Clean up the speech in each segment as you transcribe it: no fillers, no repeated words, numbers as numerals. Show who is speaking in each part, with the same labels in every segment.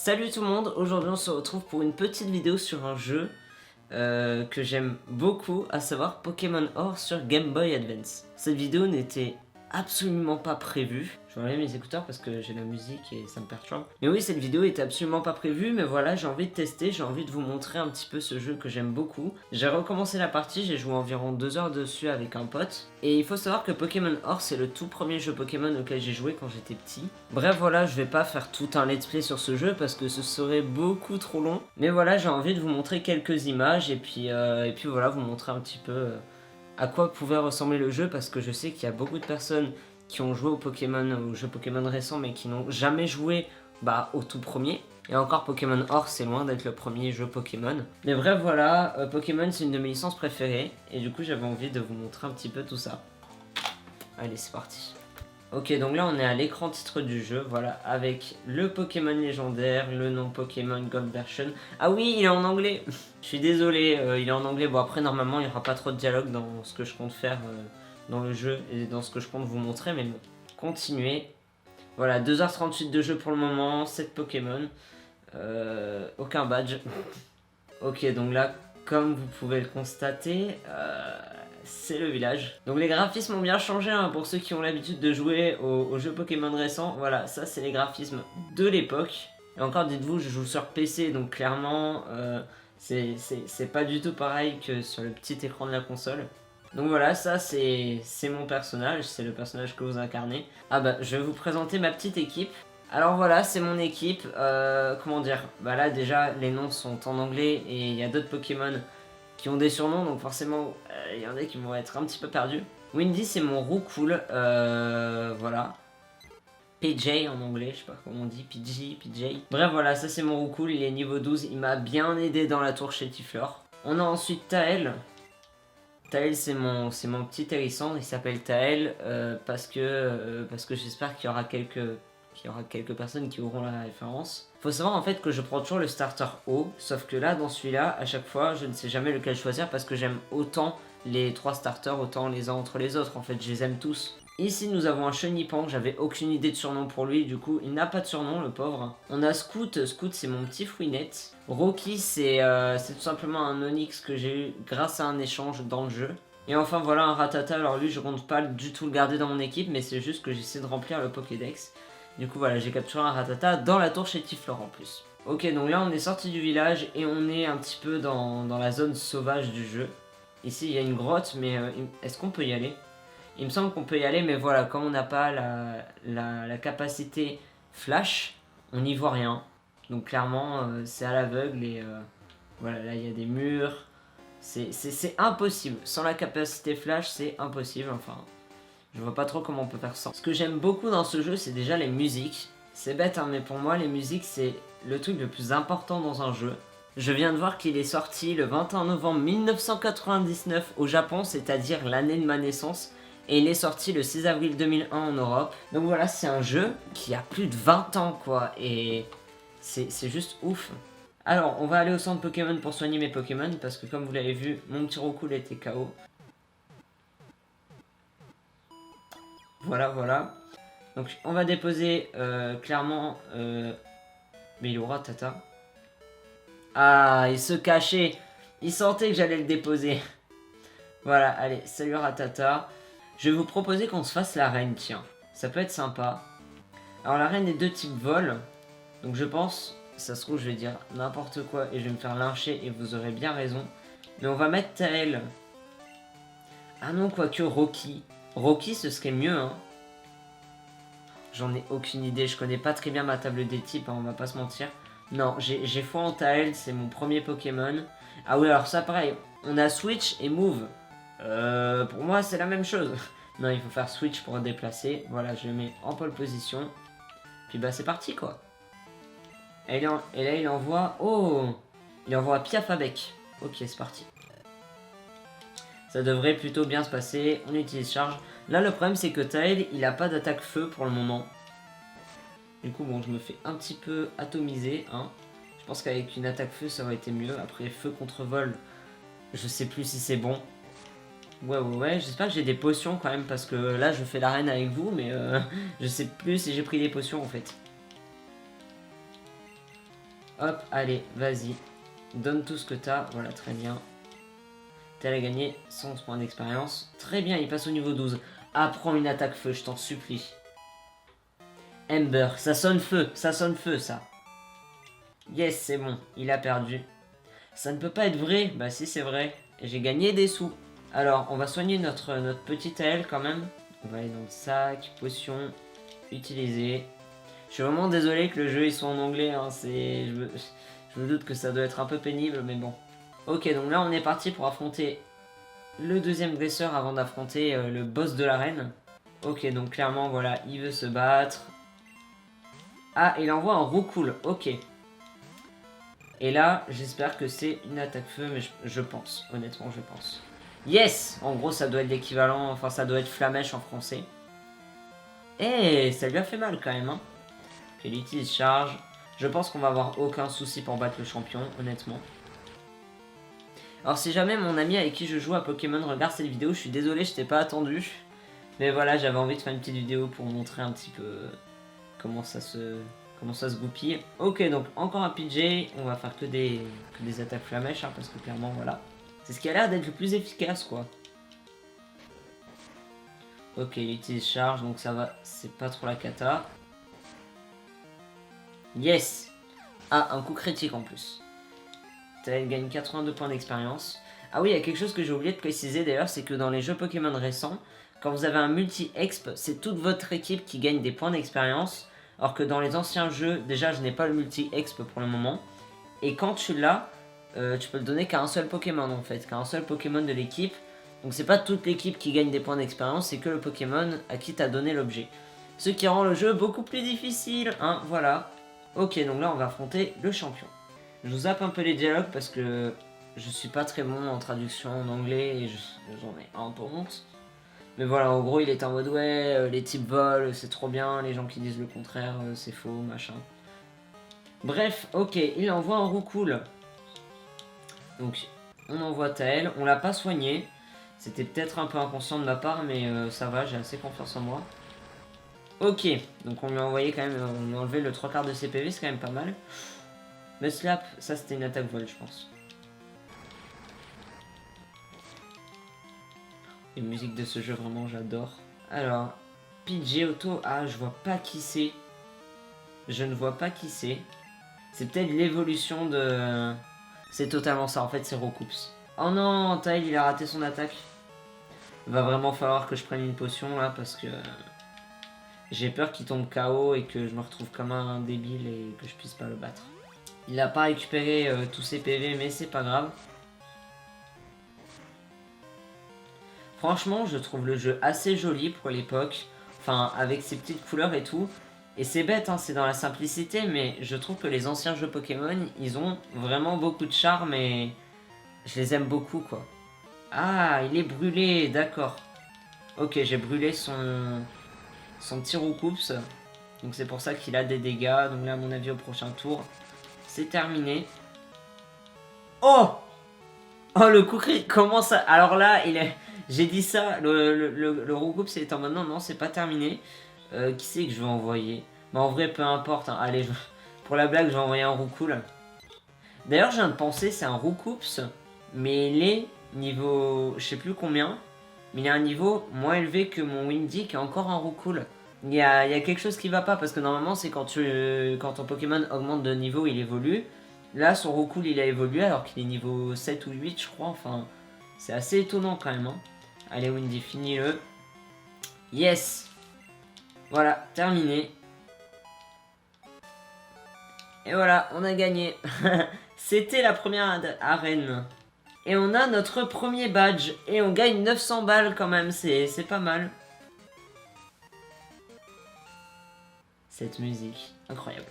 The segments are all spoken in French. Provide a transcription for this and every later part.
Speaker 1: Salut tout le monde, aujourd'hui on se retrouve pour une petite vidéo sur un jeu que j'aime beaucoup, à savoir Pokémon Or sur Game Boy Advance. Cette vidéo n'était absolument pas prévue. Je vais enlever mes écouteurs parce que j'ai la musique et ça me perturbe. Mais oui, cette vidéo était absolument pas prévue, mais voilà, j'ai envie de tester, j'ai envie de vous montrer un petit peu ce jeu que j'aime beaucoup. J'ai recommencé la partie, j'ai joué environ 2 heures dessus avec un pote. Et il faut savoir que Pokémon Or, c'est le tout premier jeu Pokémon auquel j'ai joué quand j'étais petit. Bref, voilà, je vais pas faire tout un let's play sur ce jeu parce que ce serait beaucoup trop long. Mais voilà, j'ai envie de vous montrer quelques images et puis voilà, vous montrer un petit peu à quoi pouvait ressembler le jeu parce que je sais qu'il y a beaucoup de personnes qui ont joué aux jeux Pokémon récents mais qui n'ont jamais joué au tout premier. Et encore Pokémon Or, c'est loin d'être le premier jeu Pokémon. Mais bref, voilà, Pokémon c'est une de mes licences préférées et du coup j'avais envie de vous montrer un petit peu tout ça. Allez, c'est parti. Ok, donc là on est à l'écran titre du jeu, voilà, avec le Pokémon légendaire, le nom Pokémon Gold Version. Ah oui, il est en anglais. Je suis désolé, il est en anglais. Bon, après normalement il n'y aura pas trop de dialogue dans ce que je compte faire dans le jeu et dans ce que je compte vous montrer, mais bon, continuez. Voilà, 2h38 de jeu pour le moment, 7 Pokémon, aucun badge. Ok, donc là, comme vous pouvez le constater, c'est le village. Donc les graphismes ont bien changé hein, pour ceux qui ont l'habitude de jouer aux jeux Pokémon récents. Voilà, ça c'est les graphismes de l'époque. Et encore, dites-vous, je joue sur PC, donc clairement, c'est pas du tout pareil que sur le petit écran de la console. Donc voilà, ça c'est mon personnage, c'est le personnage que vous incarnez. Ah bah, je vais vous présenter ma petite équipe. Alors voilà, c'est mon équipe, comment dire, bah là déjà les noms sont en anglais et il y a d'autres Pokémon qui ont des surnoms, donc forcément il y en a qui vont être un petit peu perdus. Windy c'est mon Roucool, voilà. PJ en anglais, je sais pas comment on dit, PJ. Bref voilà, ça c'est mon Roucool, il est niveau 12, il m'a bien aidé dans la tour Chétiflore. On a ensuite Tael. Tael c'est mon petit hérisson, il s'appelle Tael parce que j'espère qu'il y aura quelques personnes qui auront la référence. Faut savoir en fait que je prends toujours le starter haut, sauf que là dans celui-là, à chaque fois, je ne sais jamais lequel choisir parce que j'aime autant les 3 starters, autant les uns entre les autres, en fait je les aime tous. Ici nous avons un Chenipan, j'avais aucune idée de surnom pour lui, du coup il n'a pas de surnom le pauvre. On a Scoot c'est mon petit fouinette. Rocky c'est tout simplement un Onix que j'ai eu grâce à un échange dans le jeu. Et enfin voilà un Rattata, alors lui je compte pas du tout le garder dans mon équipe, mais c'est juste que j'essaie de remplir le Pokédex. Du coup voilà, j'ai capturé un Rattata dans la tour Chétiflore en plus. Ok, donc là on est sorti du village et on est un petit peu dans la zone sauvage du jeu. Ici il y a une grotte, mais est-ce qu'on peut y aller? Il me semble qu'on peut y aller, mais voilà, comme on n'a pas la capacité flash, on n'y voit rien. Donc clairement, c'est à l'aveugle et voilà, là il y a des murs. C'est impossible. Sans la capacité flash, c'est impossible. Enfin, je vois pas trop comment on peut faire ça. Ce que j'aime beaucoup dans ce jeu, c'est déjà les musiques. C'est bête, hein, mais pour moi, les musiques, c'est le truc le plus important dans un jeu. Je viens de voir qu'il est sorti le 21 novembre 1999 au Japon, c'est-à-dire l'année de ma naissance. Et il est sorti le 6 avril 2001 en Europe. Donc voilà, c'est un jeu qui a plus de 20 ans, quoi. Et c'est juste ouf. Alors, on va aller au centre Pokémon pour soigner mes Pokémon. Parce que comme vous l'avez vu, mon petit Roucool était KO. Voilà, voilà. Donc on va déposer clairement... Mais il aura Tata. Ah, il se cachait. Il sentait que j'allais le déposer. Voilà, allez, salut Rattata. Je vais vous proposer qu'on se fasse la reine, tiens. Ça peut être sympa. Alors la reine est de type vol. Donc je pense, ça se trouve je vais dire n'importe quoi et je vais me faire lyncher et vous aurez bien raison. Mais on va mettre Tael. Ah non, quoique Rocky. Rocky ce serait mieux, hein. J'en ai aucune idée, je connais pas très bien ma table des types, hein, on va pas se mentir. Non, j'ai foi en Tael, c'est mon premier Pokémon. Ah oui, alors ça pareil, on a Switch et Move. Pour moi c'est la même chose. Non, il faut faire Switch pour déplacer. Voilà, je le mets en pole position. Puis bah c'est parti quoi. Et là il envoie... Oh, il envoie Piafabec. Ok, c'est parti. Ça devrait plutôt bien se passer. On utilise charge. Là le problème c'est que Tael il a pas d'attaque feu pour le moment. Du coup bon, je me fais un petit peu atomiser, hein. Je pense qu'avec une attaque feu ça aurait été mieux. Après feu contre vol, je sais plus si c'est bon. Ouais, j'espère que j'ai des potions quand même parce que là je fais l'arène avec vous mais je sais plus si j'ai pris des potions en fait. Hop, allez, vas-y. Donne tout ce que t'as. Voilà, très bien. Tel a gagné 111 points d'expérience. Très bien, il passe au niveau 12. Apprends une attaque feu, je t'en supplie. Ember, ça sonne feu, ça. Yes, c'est bon, il a perdu. Ça ne peut pas être vrai. Bah si, c'est vrai. J'ai gagné des sous. Alors, on va soigner notre petite aile quand même. On va aller dans le sac, potion, utiliser. Je suis vraiment désolé que le jeu il soit en anglais. Hein. Je me doute que ça doit être un peu pénible, mais bon. Ok, donc là on est parti pour affronter le deuxième dresseur avant d'affronter le boss de l'arène. Ok, donc clairement, voilà, il veut se battre. Ah, il envoie un roucoule, ok. Et là, j'espère que c'est une attaque feu, mais je pense, honnêtement, je pense. Yes! En gros, ça doit être l'équivalent, enfin, ça doit être flamèche en français. Eh, ça lui a fait mal quand même, hein. Ok, il utilise charge. Je pense qu'on va avoir aucun souci pour battre le champion, honnêtement. Alors, si jamais mon ami avec qui je joue à Pokémon regarde cette vidéo, je suis désolé, je t'ai pas attendu. Mais voilà, j'avais envie de faire une petite vidéo pour montrer un petit peu comment ça se goupille. Ok, donc encore un PJ, on va faire que des attaques flamèches, hein, parce que clairement, voilà. C'est ce qui a l'air d'être le plus efficace, quoi. Ok, il utilise charge, donc ça va, c'est pas trop la cata. Yes! Ah, un coup critique en plus. Elle gagne 82 points d'expérience. Ah oui, il y a quelque chose que j'ai oublié de préciser d'ailleurs, c'est que dans les jeux Pokémon récents, quand vous avez un multi-exp, c'est toute votre équipe qui gagne des points d'expérience. Alors que dans les anciens jeux, déjà je n'ai pas le multi-exp pour le moment. Et quand tu l'as, tu peux le donner qu'à un seul Pokémon en fait, qu'à un seul Pokémon de l'équipe. Donc c'est pas toute l'équipe qui gagne des points d'expérience, c'est que le Pokémon à qui t'as donné l'objet. Ce qui rend le jeu beaucoup plus difficile, hein, voilà. Ok, donc là on va affronter le champion. Je vous zappe un peu les dialogues parce que je suis pas très bon en traduction en anglais et j'en ai un peu honte. Mais voilà, en gros, il est en mode ouais, les types volent, c'est trop bien, les gens qui disent le contraire, c'est faux, machin. Bref, ok, il envoie un roucoule. Donc, on envoie Tael, on l'a pas soigné. C'était peut-être un peu inconscient de ma part, mais ça va, j'ai assez confiance en moi. Ok, donc on lui a envoyé quand même, on lui a enlevé le 3/4 de ses PV, c'est quand même pas mal. Le slap, ça c'était une attaque vol, je pense. Les musiques de ce jeu, vraiment, j'adore. Alors, Pidgeotto, ah, je vois pas qui c'est. Je ne vois pas qui c'est. C'est peut-être l'évolution de... C'est totalement ça, en fait, c'est Roucoups. Oh non, Tail, il a raté son attaque. Va vraiment falloir que je prenne une potion, là, parce que... J'ai peur qu'il tombe KO et que je me retrouve comme un débile et que je puisse pas le battre. Il n'a pas récupéré tous ses PV, mais c'est pas grave. Franchement, je trouve le jeu assez joli pour l'époque. Enfin, avec ses petites couleurs et tout. Et c'est bête, hein, c'est dans la simplicité, mais je trouve que les anciens jeux Pokémon, ils ont vraiment beaucoup de charme et je les aime beaucoup, quoi. Ah, il est brûlé, d'accord. Ok, j'ai brûlé son petit Roucoups. Donc c'est pour ça qu'il a des dégâts. Donc là, à mon avis, au prochain tour, c'est terminé. Oh! Oh, le coup crit, comment ça? Alors là, j'ai dit ça, le Roucoups c'est en mode non, non, c'est pas terminé. Qui c'est que je vais envoyer? Mais en vrai, peu importe. Hein. Allez, pour la blague, je vais envoyer un Roucoule. D'ailleurs, je viens de penser, c'est un Roucoups, mais il est niveau, je sais plus combien, mais il est à un niveau moins élevé que mon Windy qui est encore un Roucoule. Il y a quelque chose qui va pas, parce que normalement, c'est quand ton Pokémon augmente de niveau, il évolue. Là, son Roucoule, il a évolué alors qu'il est niveau 7 ou 8, je crois. Enfin, c'est assez étonnant quand même. Hein. Allez, Windy, finis-le. Yes! Voilà, terminé. Et voilà, on a gagné. C'était la première arène. Et on a notre premier badge. Et on gagne 900 balles quand même, c'est pas mal. Cette musique, incroyable.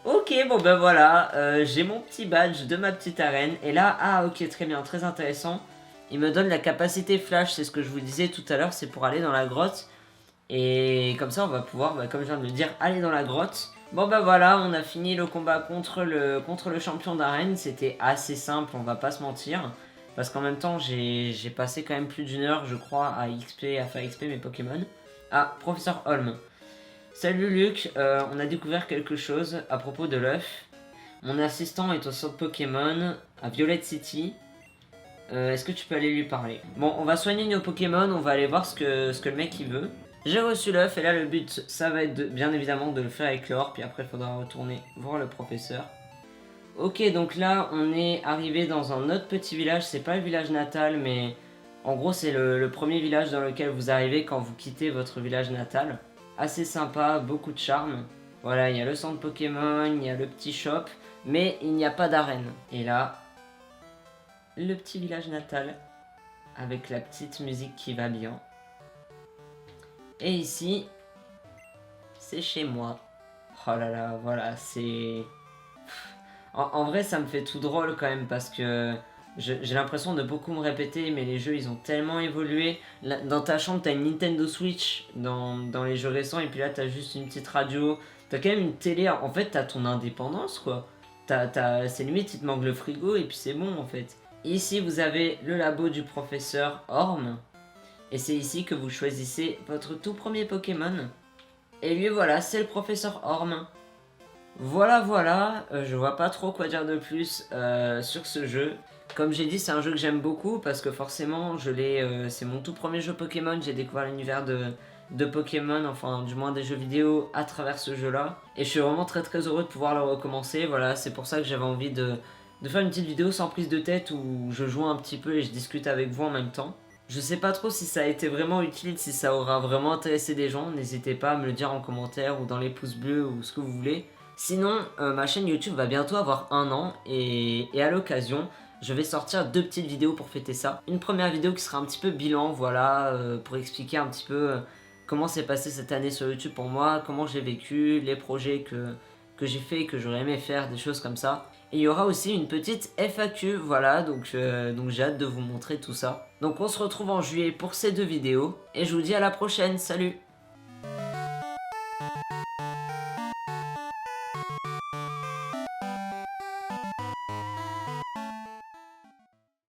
Speaker 1: Ok, bon ben voilà, j'ai mon petit badge de ma petite arène. Et là, ah ok, très bien, très intéressant. Il me donne la capacité flash, c'est ce que je vous disais tout à l'heure, c'est pour aller dans la grotte. Et comme ça, on va pouvoir, comme je viens de le dire, aller dans la grotte. Bon bah voilà, on a fini le combat contre le champion d'arène. C'était assez simple, on va pas se mentir. Parce qu'en même temps, j'ai passé quand même plus d'une heure, je crois, à faire XP mes Pokémon. Ah, Professeur Holm. Salut Luc, on a découvert quelque chose à propos de l'œuf. Mon assistant est au centre Pokémon à Violet City. Est-ce que tu peux aller lui parler? Bon, on va soigner nos Pokémon, on va aller voir ce que le mec il veut. J'ai reçu l'œuf et là le but ça va être bien évidemment de le faire éclore, puis après il faudra retourner voir le professeur. Ok, donc là on est arrivé dans un autre petit village, c'est pas le village natal mais en gros c'est le premier village dans lequel vous arrivez quand vous quittez votre village natal. Assez sympa, beaucoup de charme. Voilà, il y a le centre Pokémon, il y a le petit shop, mais il n'y a pas d'arène. Et là, le petit village natal, avec la petite musique qui va bien. Et ici, c'est chez moi. Oh là là, voilà, c'est... En vrai, ça me fait tout drôle quand même, parce que j'ai l'impression de beaucoup me répéter, mais les jeux, ils ont tellement évolué. Là, dans ta chambre, t'as une Nintendo Switch dans les jeux récents, et puis là, t'as juste une petite radio. T'as quand même une télé, en fait, t'as ton indépendance, quoi. C'est limite, il te manque le frigo, et puis c'est bon, en fait. Ici, vous avez le labo du professeur Orm. Et c'est ici que vous choisissez votre tout premier Pokémon. Et lui, voilà, c'est le professeur Orm. Voilà, je vois pas trop quoi dire de plus sur ce jeu. Comme j'ai dit, c'est un jeu que j'aime beaucoup parce que forcément, c'est mon tout premier jeu Pokémon. J'ai découvert l'univers de Pokémon, enfin du moins des jeux vidéo à travers ce jeu-là. Et je suis vraiment très heureux de pouvoir le recommencer. Voilà, c'est pour ça que j'avais envie de faire une petite vidéo sans prise de tête où je joue un petit peu et je discute avec vous en même temps. Je sais pas trop si ça a été vraiment utile, si ça aura vraiment intéressé des gens. N'hésitez pas à me le dire en commentaire ou dans les pouces bleus ou ce que vous voulez. Sinon, ma chaîne YouTube va bientôt avoir 1 an et à l'occasion, je vais sortir 2 petites vidéos pour fêter ça. Une première vidéo qui sera un petit peu bilan, voilà, pour expliquer un petit peu comment s'est passé cette année sur YouTube pour moi, comment j'ai vécu, les projets que j'ai fait, que j'aurais aimé faire, des choses comme ça. Et il y aura aussi une petite FAQ, voilà, donc j'ai hâte de vous montrer tout ça. Donc on se retrouve en juillet pour ces 2 vidéos, et je vous dis à la prochaine, salut!